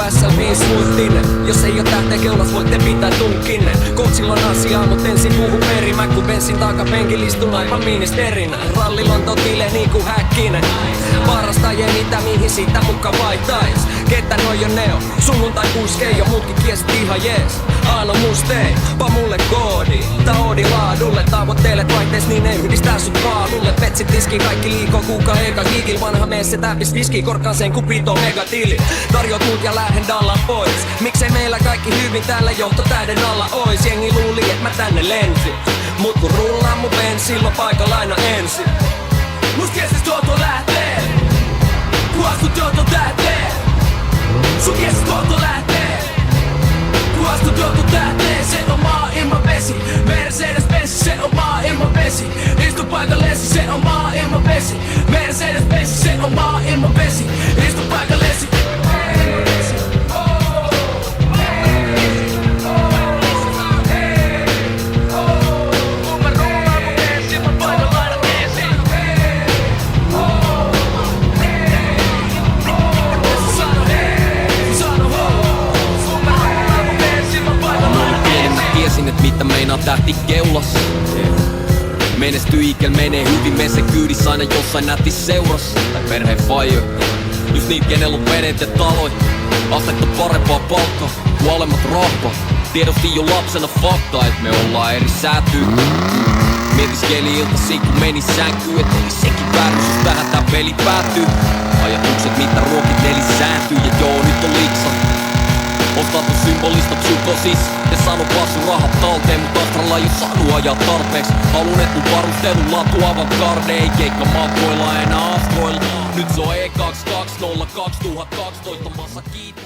SL5-luittinen. Jos ei oo tähteen keulas, voitte pitää tunkinen. Coachilla on asiaa, mut ensin puhu perimä. Kun bensin takapenkil istun aivan ministerinä. Rallilla on totile niinku Häkkinen. Parastajien mitä mihin siitä muka vaihtais. Ketä noi jo neo? Sunnuntai puskei jo mutkin kiesit ihan jees. Aano mustei, pa mulle koodi. Tää oodi laadulle, tavoittelet vaihtees niin ei yhdistää sut paalulle. Petsit tiski kaikki liikoo kuka eka gigil. Vanha mies se täppis viski korkaan sen kun pito megatili. Tarjot mut ja lähden dallan pois. Miksei meillä kaikki hyvin täällä johtotähden alla ois. Jengi luuli et mä tänne lensin. Mut kun rullaan mun bensi, silloin paikalla aina ensin. Must kiesis tuolta lähtee. Kun astut jouto tähteen. Sun kiesis tuolta lähtee. Kun astut jouto tähteen. Se on maa ilman vesi. Mercedes-Benz, se on maa ilman vesi. Istu paikallesi, se on maa ilman vesi. Mercedes-Benz, se on maa ilman vesi. Istu paikallesi. Mitä meinaa tähti keulassa. Menestyy ikel, menee hyvin, mene sen kyydissä aina jossain nätis seurassa. Tai perheen faiju, just niin kenellä on vedet ja taloi. Astetta parempaa palkkaa, kuolemat rahva. Tiedostin jo lapsena fakta, et me ollaan eri säätyy. Mietiskeli iltasi kun meni sänkyy, et oli sekin vääryys, jos tähän tää peli päätyy. Ajatukset mitä ruokit nelisääntyy ja joo nyt on liksa. Ostatu symbolista psykosis ja sano passu rahat talteen, mut Astralla ei oo saanut ajaa tarpeeks. Haluun et mun varustelun laatu avantgarde, ei keikka matkoilla enää astroilla. Nyt se on E22 02 2012 massa kiitä.